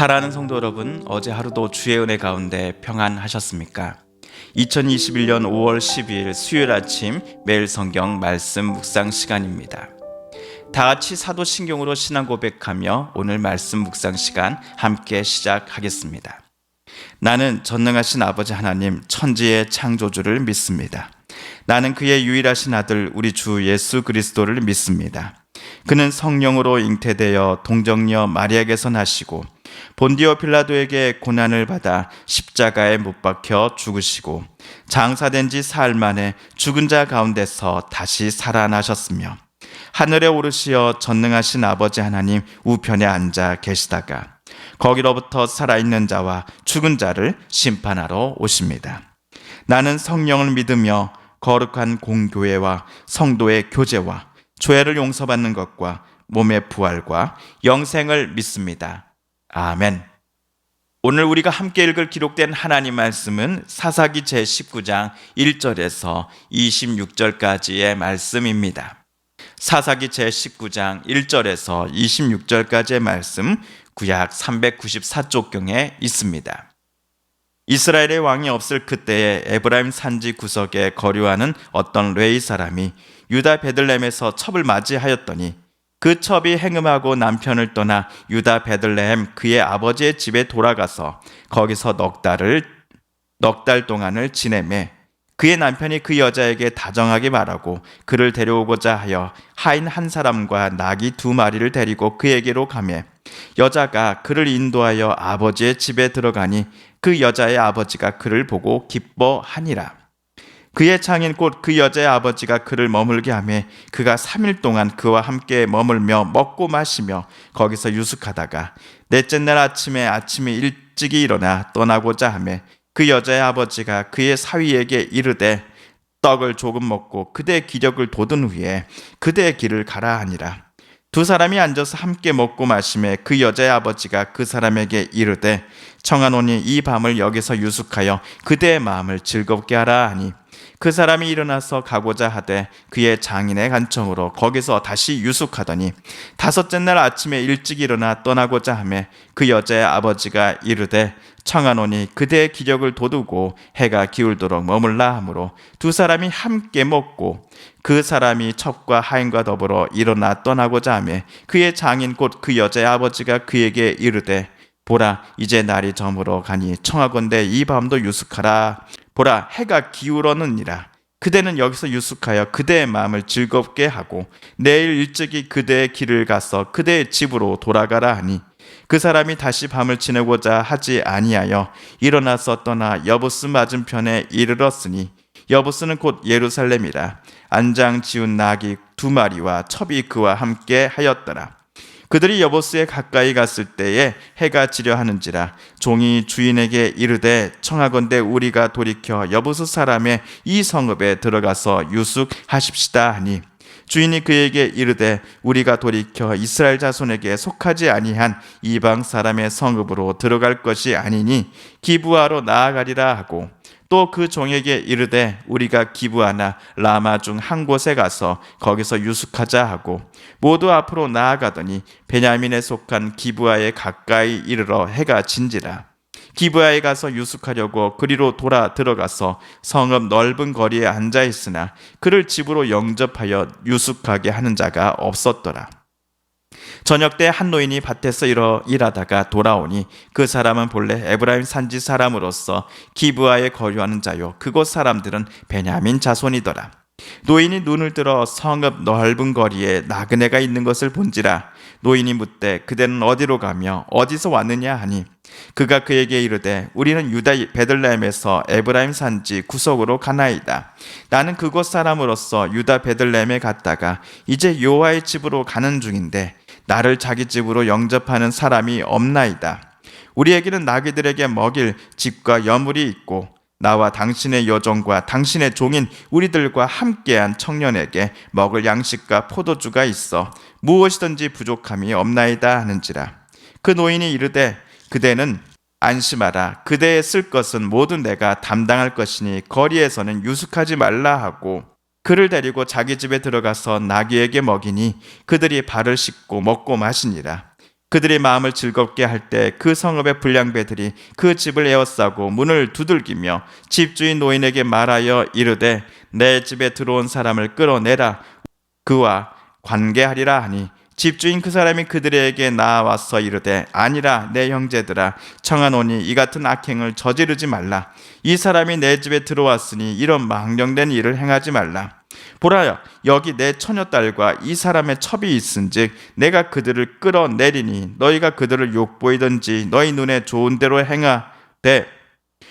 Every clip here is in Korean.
사랑하는 성도 여러분, 어제 하루도 주의 은혜 가운데 평안하셨습니까? 2021년 5월 12일 수요일 아침 매일 성경 말씀 묵상 시간입니다. 다 같이 사도신경으로 신앙 고백하며 오늘 말씀 묵상 시간 함께 시작하겠습니다. 나는 전능하신 아버지 하나님 천지의 창조주를 믿습니다. 나는 그의 유일하신 아들 우리 주 예수 그리스도를 믿습니다. 그는 성령으로 잉태되어 동정녀 마리아에게서 나시고 본디오 빌라도에게 고난을 받아 십자가에 못 박혀 죽으시고 장사된 지 사흘 만에 죽은 자 가운데서 다시 살아나셨으며 하늘에 오르시어 전능하신 아버지 하나님 우편에 앉아 계시다가 거기로부터 살아있는 자와 죽은 자를 심판하러 오십니다. 나는 성령을 믿으며 거룩한 공교회와 성도의 교제와 죄를 용서받는 것과 몸의 부활과 영생을 믿습니다. 아멘. 오늘 우리가 함께 읽을 기록된 하나님 말씀은 사사기 제19장 1절에서 26절까지의 말씀입니다. 사사기 제19장 1절에서 26절까지의 말씀 구약 394쪽경에 있습니다. 이스라엘의 왕이 없을 그때에 에브라임 산지 구석에 거류하는 어떤 레위 사람이 유다 베들레헴에서 첩을 맞이하였더니 그 첩이 행음하고 남편을 떠나 유다 베들레헴 그의 아버지의 집에 돌아가서 거기서 넉 달 동안을 지내매 그의 남편이 그 여자에게 다정하게 말하고 그를 데려오고자 하여 하인 한 사람과 나귀 2마리를 데리고 그에게로 가매 여자가 그를 인도하여 아버지의 집에 들어가니 그 여자의 아버지가 그를 보고 기뻐하니라. 그의 장인 곧 그 여자의 아버지가 그를 머물게 하매 그가 3일 동안 그와 함께 머물며 먹고 마시며 거기서 유숙하다가 넷째 날 아침에 일찍이 일어나 떠나고자 하매 그 여자의 아버지가 그의 사위에게 이르되 떡을 조금 먹고 그대의 기력을 돋은 후에 그대의 길을 가라 하니라. 두 사람이 앉아서 함께 먹고 마시매 그 여자의 아버지가 그 사람에게 이르되 청하노니 이 밤을 여기서 유숙하여 그대의 마음을 즐겁게 하라 하니 그 사람이 일어나서 가고자 하되 그의 장인의 간청으로 거기서 다시 유숙하더니 5째 날 아침에 일찍 일어나 떠나고자 하매 그 여자의 아버지가 이르되 청하노니 그대의 기력을 돋우고 해가 기울도록 머물라 하므로 두 사람이 함께 먹고 그 사람이 첩과 하인과 더불어 일어나 떠나고자 하매 그의 장인 곧 그 여자의 아버지가 그에게 이르되 보라 이제 날이 저물어 가니 청하건대 이 밤도 유숙하라. 보라 해가 기울었느니라. 그대는 여기서 유숙하여 그대의 마음을 즐겁게 하고 내일 일찍이 그대의 길을 가서 그대의 집으로 돌아가라 하니 그 사람이 다시 밤을 지내고자 하지 아니하여 일어나서 떠나 여부스 맞은편에 이르렀으니 여부스는 곧 예루살렘이라. 안장 지운 나귀 2마리와 첩이 그와 함께 하였더라. 그들이 여보스에 가까이 갔을 때에 해가 지려 하는지라. 종이 주인에게 이르되 청하건대 우리가 돌이켜 여보스 사람의 이 성읍에 들어가서 유숙하십시다 하니 주인이 그에게 이르되 우리가 돌이켜 이스라엘 자손에게 속하지 아니한 이방 사람의 성읍으로 들어갈 것이 아니니 기브아로 나아가리라 하고 또 그 종에게 이르되 우리가 기브아나 라마 중 한 곳에 가서 거기서 유숙하자 하고 모두 앞으로 나아가더니 베냐민에 속한 기브아에 가까이 이르러 해가 진지라. 기브아에 가서 유숙하려고 그리로 돌아 들어가서 성읍 넓은 거리에 앉아 있으나 그를 집으로 영접하여 유숙하게 하는 자가 없었더라. 저녁 때 한 노인이 밭에서 일하다가 돌아오니 그 사람은 본래 에브라임 산지 사람으로서 기브아에 거류하는 자요 그곳 사람들은 베냐민 자손이더라. 노인이 눈을 들어 성읍 넓은 거리에 나그네가 있는 것을 본지라. 노인이 묻되 그대는 어디로 가며 어디서 왔느냐 하니 그가 그에게 이르되 우리는 유다 베들레헴에서 에브라임 산지 구석으로 가나이다. 나는 그곳 사람으로서 유다 베들레헴에 갔다가 이제 여호와의 집으로 가는 중인데 나를 자기 집으로 영접하는 사람이 없나이다. 우리에게는 나귀들에게 먹일 집과 여물이 있고 나와 당신의 여종과 당신의 종인 우리들과 함께한 청년에게 먹을 양식과 포도주가 있어 무엇이든지 부족함이 없나이다 하는지라. 그 노인이 이르되 그대는 안심하라. 그대의 쓸 것은 모두 내가 담당할 것이니 거리에서는 유숙하지 말라 하고 그를 데리고 자기 집에 들어가서 나귀에게 먹이니 그들이 발을 씻고 먹고 마시니라. 그들이 마음을 즐겁게 할 때 그 성읍의 불량배들이 그 집을 에워싸고 문을 두들기며 집주인 노인에게 말하여 이르되 내 집에 들어온 사람을 끌어내라 그와 관계하리라 하니 집주인 그 사람이 그들에게 나와서 이르되 아니라 내 형제들아 청하노니 이 같은 악행을 저지르지 말라. 이 사람이 내 집에 들어왔으니 이런 망령된 일을 행하지 말라. 보라 여기 내 처녀딸과 이 사람의 첩이 있은즉 내가 그들을 끌어내리니 너희가 그들을 욕보이든지 너희 눈에 좋은 대로 행하되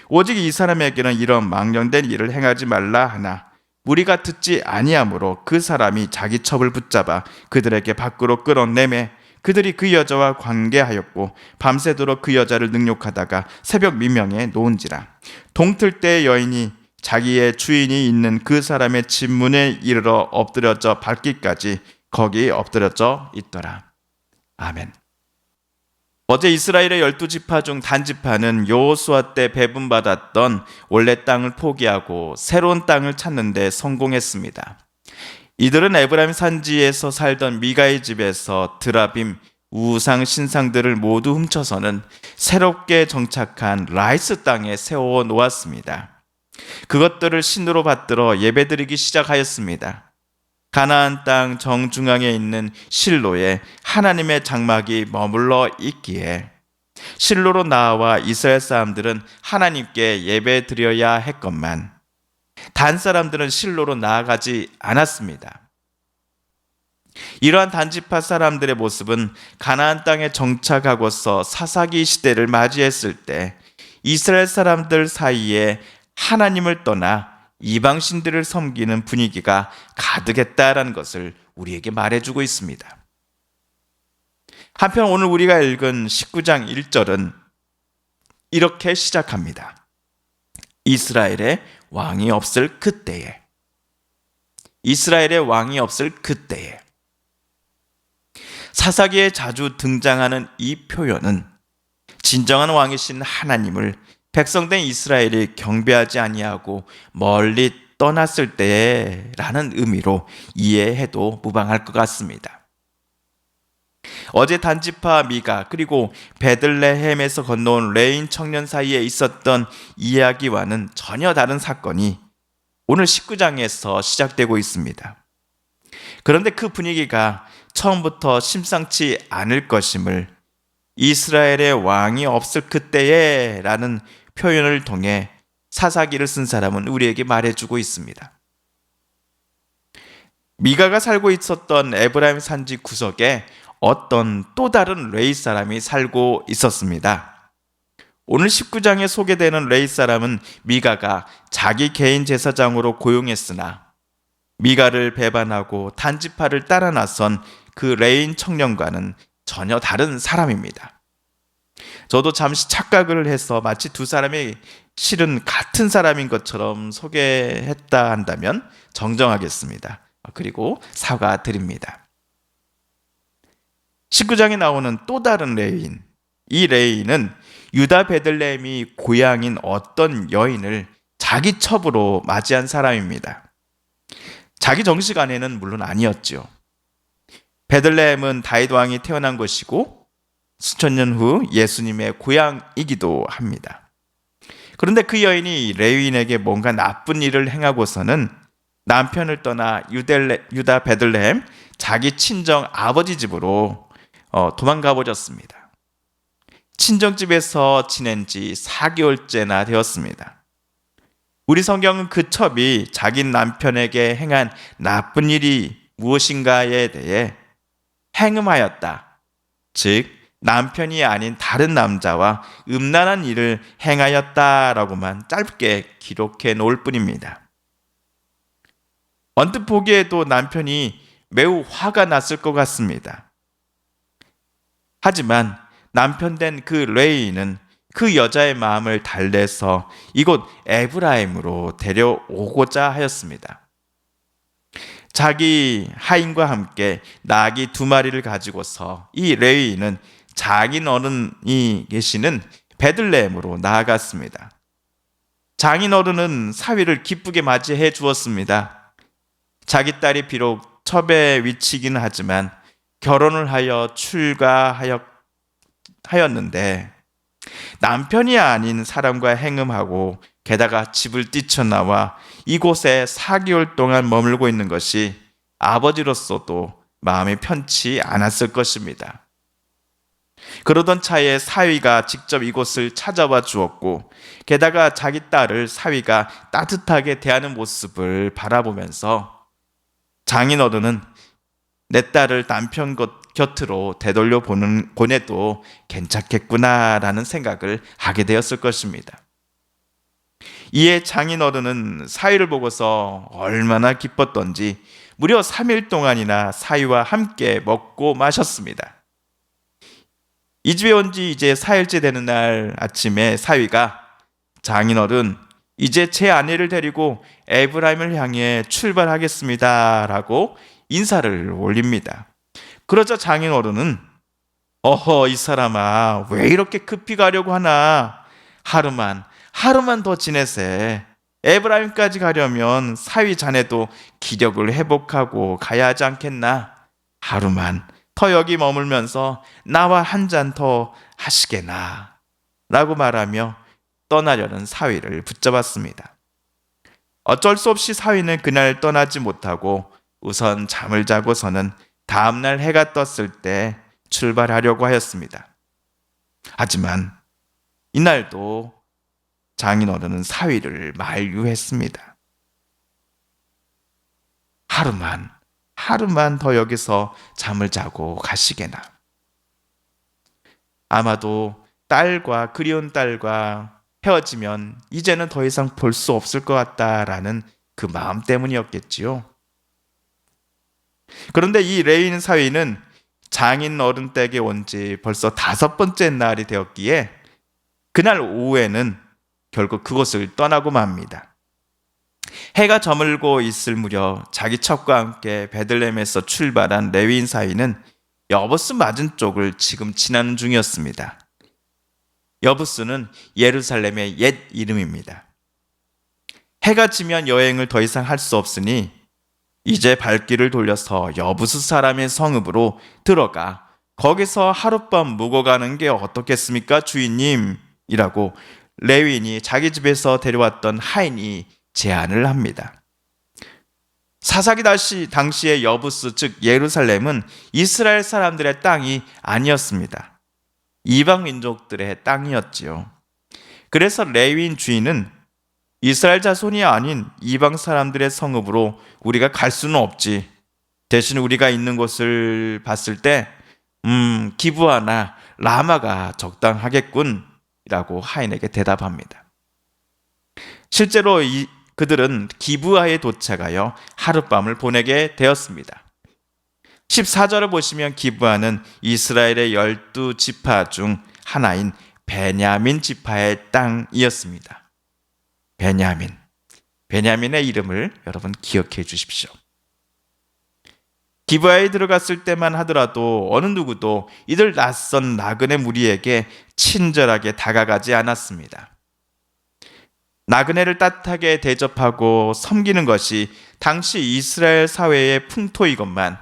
오직 이 사람에게는 이런 망령된 일을 행하지 말라 하나 우리가 듣지 아니하므로 그 사람이 자기 첩을 붙잡아 그들에게 밖으로 끌어내매 그들이 그 여자와 관계하였고 밤새도록 그 여자를 능욕하다가 새벽 미명에 놓은지라. 동틀 때 여인이 자기의 주인이 있는 그 사람의 집 문에 이르러 엎드려져 밟기까지 거기 엎드려져 있더라. 아멘. 어제 이스라엘의 12지파 중 단지파는 여호수아 때 배분받았던 원래 땅을 포기하고 새로운 땅을 찾는 데 성공했습니다. 이들은 에브라임 산지에서 살던 미가의 집에서 드라빔, 우상 신상들을 모두 훔쳐서는 새롭게 정착한 라이스 땅에 세워 놓았습니다. 그것들을 신으로 받들어 예배드리기 시작하였습니다. 가나안 땅 정중앙에 있는 실로에 하나님의 장막이 머물러 있기에 실로로 나와 이스라엘 사람들은 하나님께 예배 드려야 했건만 단 사람들은 실로로 나아가지 않았습니다. 이러한 단지파 사람들의 모습은 가나안 땅에 정착하고서 사사기 시대를 맞이했을 때 이스라엘 사람들 사이에 하나님을 떠나 이방신들을 섬기는 분위기가 가득했다라는 것을 우리에게 말해주고 있습니다. 한편 오늘 우리가 읽은 19장 1절은 이렇게 시작합니다. 이스라엘의 왕이 없을 그때에. 이스라엘의 왕이 없을 그때에. 사사기에 자주 등장하는 이 표현은 진정한 왕이신 하나님을 백성된 이스라엘이 경배하지 아니하고 멀리 떠났을 때라는 의미로 이해해도 무방할 것 같습니다. 어제 단지파 미가 그리고 베들레헴에서 건너온 레인 청년 사이에 있었던 이야기와는 전혀 다른 사건이 오늘 19장에서 시작되고 있습니다. 그런데 그 분위기가 처음부터 심상치 않을 것임을 이스라엘의 왕이 없을 그때에 라는 표현을 통해 사사기를 쓴 사람은 우리에게 말해주고 있습니다. 미가가 살고 있었던 에브라임 산지 구석에 어떤 또 다른 레위 사람이 살고 있었습니다. 오늘 19장에 소개되는 레위 사람은 미가가 자기 개인 제사장으로 고용했으나 미가를 배반하고 단지파를 따라 나선 그 레인 청년과는 전혀 다른 사람입니다. 저도 잠시 착각을 해서 마치 두 사람이 실은 같은 사람인 것처럼 소개했다 한다면 정정하겠습니다. 그리고 사과드립니다. 19장에 나오는 또 다른 레위인, 이 레위인은 유다 베들레헴이 고향인 어떤 여인을 자기 첩으로 맞이한 사람입니다. 자기 정식 아내는 물론 아니었죠. 베들레헴은 다윗 왕이 태어난 곳이고 수천 년 후 예수님의 고향이기도 합니다. 그런데 그 여인이 레위인에게 뭔가 나쁜 일을 행하고서는 남편을 떠나 유다 베들레헴 자기 친정 아버지 집으로 도망가 버렸습니다. 친정집에서 지낸 지 4개월째나 되었습니다. 우리 성경은 그 첩이 자기 남편에게 행한 나쁜 일이 무엇인가에 대해 행음하였다. 즉 남편이 아닌 다른 남자와 음란한 일을 행하였다라고만 짧게 기록해 놓을 뿐입니다. 언뜻 보기에도 남편이 매우 화가 났을 것 같습니다. 하지만 남편 된 그 레위인은 그 여자의 마음을 달래서 이곳 에브라임으로 데려오고자 하였습니다. 자기 하인과 함께 나귀 2마리를 가지고서 이 레위인은 장인 어른이 계시는 베들레헴으로 나아갔습니다. 장인 어른은 사위를 기쁘게 맞이해 주었습니다. 자기 딸이 비록 첩의 위치이긴 하지만 결혼을 하여 출가하였기 하였는데 남편이 아닌 사람과 행음하고 게다가 집을 뛰쳐나와 이곳에 4개월 동안 머물고 있는 것이 아버지로서도 마음이 편치 않았을 것입니다. 그러던 차에 사위가 직접 이곳을 찾아와 주었고 게다가 자기 딸을 사위가 따뜻하게 대하는 모습을 바라보면서 장인어른은 내 딸을 남편 곁으로 되돌려 보내도 괜찮겠구나라는 생각을 하게 되었을 것입니다. 이에 장인어른은 사위를 보고서 얼마나 기뻤던지 무려 3일 동안이나 사위와 함께 먹고 마셨습니다. 이 집에 온 지 이제 4일째 되는 날 아침에 사위가 장인어른, 이제 제 아내를 데리고 에브라임을 향해 출발하겠습니다 라고 인사를 올립니다. 그러자 장인어른은 어허, 이 사람아, 왜 이렇게 급히 가려고 하나? 하루만 더 지내세. 에브라임까지 가려면 사위 자네도 기력을 회복하고 가야 하지 않겠나? 하루만 더 여기 머물면서 나와 한 잔 더 하시게나 라고 말하며 떠나려는 사위를 붙잡았습니다. 어쩔 수 없이 사위는 그날 떠나지 못하고 우선 잠을 자고서는 다음날 해가 떴을 때 출발하려고 하였습니다. 하지만 이날도 장인어른은 사위를 만류했습니다. 하루만 더 여기서 잠을 자고 가시게나. 아마도 그리운 딸과 헤어지면 이제는 더 이상 볼 수 없을 것 같다라는 그 마음 때문이었겠지요. 그런데 이 레윈 사위는 장인어른 댁에 온 지 벌써 5번째 날이 되었기에 그날 오후에는 결국 그곳을 떠나고 맙니다. 해가 저물고 있을 무렵 자기 첩과 함께 베들레헴에서 출발한 레위인 사위는 여부스 맞은 쪽을 지금 지나는 중이었습니다. 여부스는 예루살렘의 옛 이름입니다. 해가 지면 여행을 더 이상 할 수 없으니 이제 발길을 돌려서 여부스 사람의 성읍으로 들어가 거기서 하룻밤 묵어가는 게 어떻겠습니까, 주인님? 이라고 레위인이 자기 집에서 데려왔던 하인이 제안을 합니다. 사사기 당시의 여부스 즉 예루살렘은 이스라엘 사람들의 땅이 아니었습니다. 이방 민족들의 땅이었지요. 그래서 레위인 주인은 이스라엘 자손이 아닌 이방 사람들의 성읍으로 우리가 갈 수는 없지. 대신 우리가 있는 곳을 봤을 때 기브아나 라마가 적당하겠군 라고 하인에게 대답합니다. 실제로 그들은 기브아에 도착하여 하룻밤을 보내게 되었습니다. 14절을 보시면 기브아는 이스라엘의 12지파 중 하나인 베냐민 지파의 땅이었습니다. 베냐민의 이름을 여러분 기억해 주십시오. 기브아에 들어갔을 때만 하더라도 어느 누구도 이들 낯선 나그네 무리에게 친절하게 다가가지 않았습니다. 나그네를 따뜻하게 대접하고 섬기는 것이 당시 이스라엘 사회의 풍토이건만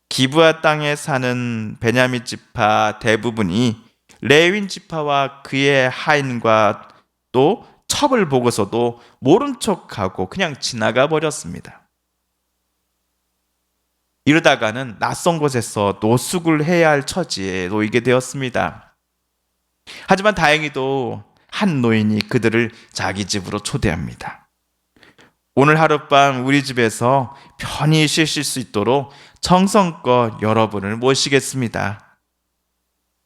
기브아 땅에 사는 베냐민 지파 대부분이 레윈 지파와 그의 하인과 또 첩을 보고서도 모른 척하고 그냥 지나가 버렸습니다. 이러다가는 낯선 곳에서 노숙을 해야 할 처지에 놓이게 되었습니다. 하지만 다행히도 한 노인이 그들을 자기 집으로 초대합니다. 오늘 하룻밤 우리 집에서 편히 쉬실 수 있도록 정성껏 여러분을 모시겠습니다.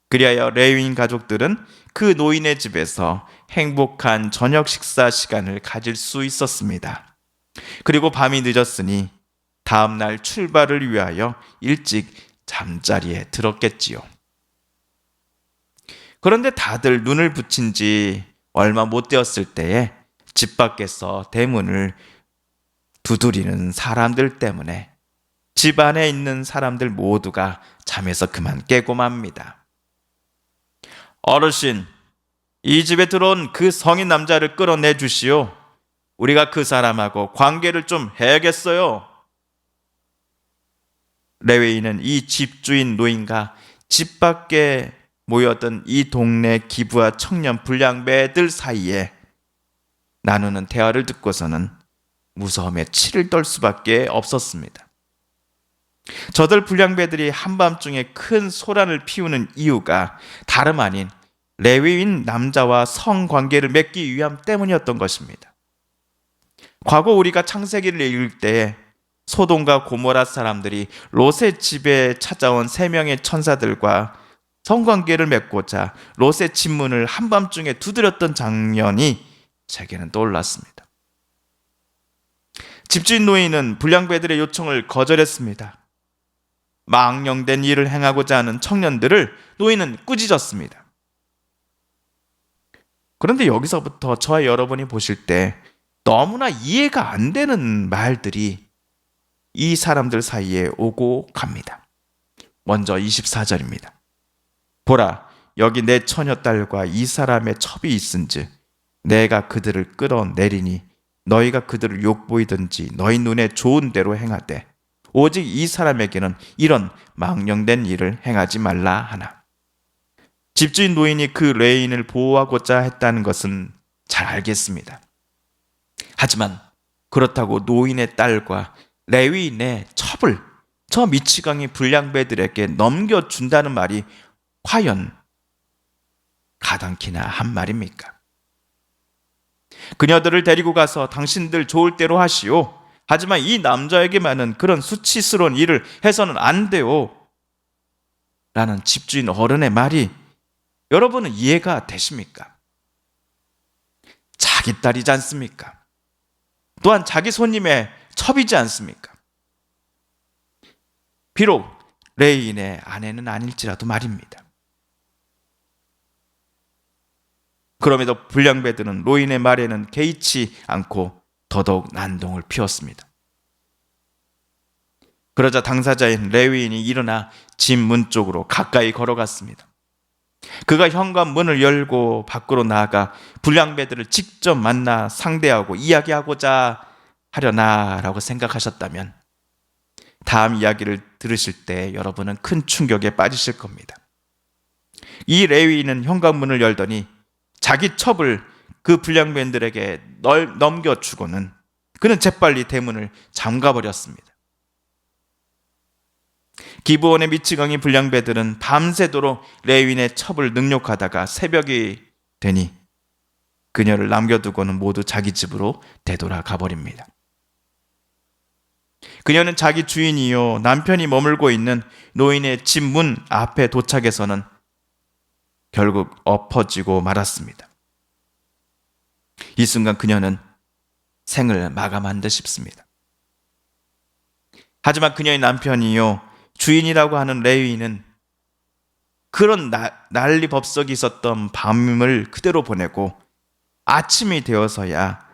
그리하여 레위인 가족들은 그 노인의 집에서 행복한 저녁 식사 시간을 가질 수 있었습니다. 그리고 밤이 늦었으니 다음날 출발을 위하여 일찍 잠자리에 들었겠지요. 그런데 다들 눈을 붙인 지 얼마 못 되었을 때에 집 밖에서 대문을 두드리는 사람들 때문에 집 안에 있는 사람들 모두가 잠에서 그만 깨고 맙니다. 어르신, 이 집에 들어온 그 성인 남자를 끌어내 주시오. 우리가 그 사람하고 관계를 좀 해야겠어요. 레위인은 이 집주인 노인과 집 밖에 모였던 이 동네 기부와 청년 불량배들 사이에 나누는 대화를 듣고서는 무서움에 치를 떨 수밖에 없었습니다. 저들 불량배들이 한밤중에 큰 소란을 피우는 이유가 다름 아닌 레위인 남자와 성관계를 맺기 위함 때문이었던 것입니다. 과거 우리가 창세기를 읽을 때에 소돔과 고모라 사람들이 롯의 집에 찾아온 3명의 천사들과 성관계를 맺고자 롯의 집문을 한밤중에 두드렸던 장면이 제게는 떠올랐습니다. 집주인 노인은 불량배들의 요청을 거절했습니다. 망령된 일을 행하고자 하는 청년들을 노인은 꾸짖었습니다. 그런데 여기서부터 저와 여러분이 보실 때 너무나 이해가 안 되는 말들이 이 사람들 사이에 오고 갑니다. 먼저 24절입니다. 보라, 여기 내 처녀딸과 이 사람의 첩이 있은즉 내가 그들을 끌어내리니 너희가 그들을 욕보이든지 너희 눈에 좋은 대로 행하되 오직 이 사람에게는 이런 망령된 일을 행하지 말라 하나. 집주인 노인이 그 레인을 보호하고자 했다는 것은 잘 알겠습니다. 하지만 그렇다고 노인의 딸과 레위인의 첩을 저 미치광이 불량배들에게 넘겨준다는 말이 과연 가당키나 한 말입니까? 그녀들을 데리고 가서 당신들 좋을 대로 하시오. 하지만 이 남자에게만은 그런 수치스러운 일을 해서는 안 돼요. 라는 집주인 어른의 말이 여러분은 이해가 되십니까? 자기 딸이지 않습니까? 또한 자기 손님의 첩이지 않습니까? 비록 레인의 아내는 아닐지라도 말입니다. 그럼에도 불량배들은 노인의 말에는 개의치 않고 더더욱 난동을 피웠습니다. 그러자 당사자인 레위인이 일어나 집 문 쪽으로 가까이 걸어갔습니다. 그가 현관문을 열고 밖으로 나아가 불량배들을 직접 만나 상대하고 이야기하고자 하려나라고 생각하셨다면 다음 이야기를 들으실 때 여러분은 큰 충격에 빠지실 겁니다. 이 레위인은 현관문을 열더니 자기 첩을 그 불량배들에게 넘겨주고는 그는 재빨리 대문을 잠가버렸습니다. 기브온의 미치광이 불량배들은 밤새도록 레위인의 첩을 능욕하다가 새벽이 되니 그녀를 남겨두고는 모두 자기 집으로 되돌아가 버립니다. 그녀는 자기 주인이요 남편이 머물고 있는 노인의 집 문 앞에 도착해서는 결국 엎어지고 말았습니다. 이 순간 그녀는 생을 마감한 듯 싶습니다. 하지만 그녀의 남편이요 주인이라고 하는 레위인은 그런 난리법석이 있었던 밤을 그대로 보내고 아침이 되어서야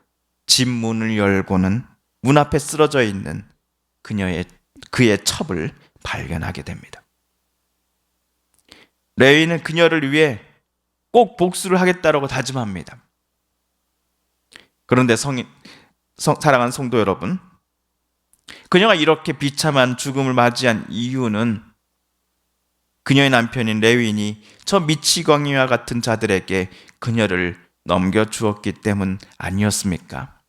집 문을 열고는 문 앞에 쓰러져 있는 그의 첩을 발견하게 됩니다. 레위인은 그녀를 위해 꼭 복수를 하겠다라고 다짐합니다. 그런데 사랑하는 성도 여러분, 그녀가 이렇게 비참한 죽음을 맞이한 이유는 그녀의 남편인 레위인이 저 미치광이와 같은 자들에게 그녀를 넘겨주었기 때문 아니었습니까?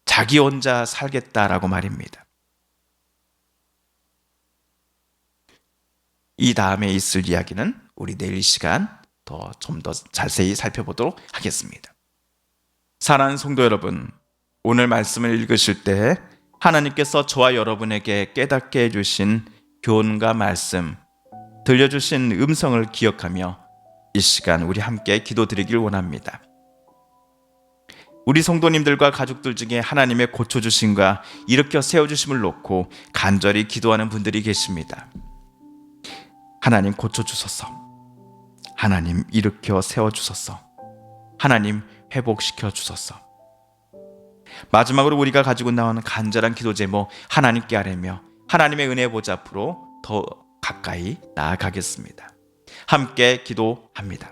자기 혼자 살겠다라고 말입니다. 이 다음에 있을 이야기는 우리 내일 시간 좀 더 자세히 살펴보도록 하겠습니다. 사랑하는 성도 여러분, 오늘 말씀을 읽으실 때 하나님께서 저와 여러분에게 깨닫게 해주신 교훈과 말씀, 들려주신 음성을 기억하며 이 시간 우리 함께 기도드리길 원합니다. 우리 성도님들과 가족들 중에 하나님의 고쳐주심과 일으켜 세워주심을 놓고 간절히 기도하는 분들이 계십니다. 하나님 고쳐주소서, 하나님 일으켜 세워주소서, 하나님 회복시켜 주소서. 마지막으로 우리가 가지고 나오는 간절한 기도 제목 하나님께 아뢰며 하나님의 은혜 보좌 앞으로 더 가까이 나아가겠습니다. 함께 기도합니다.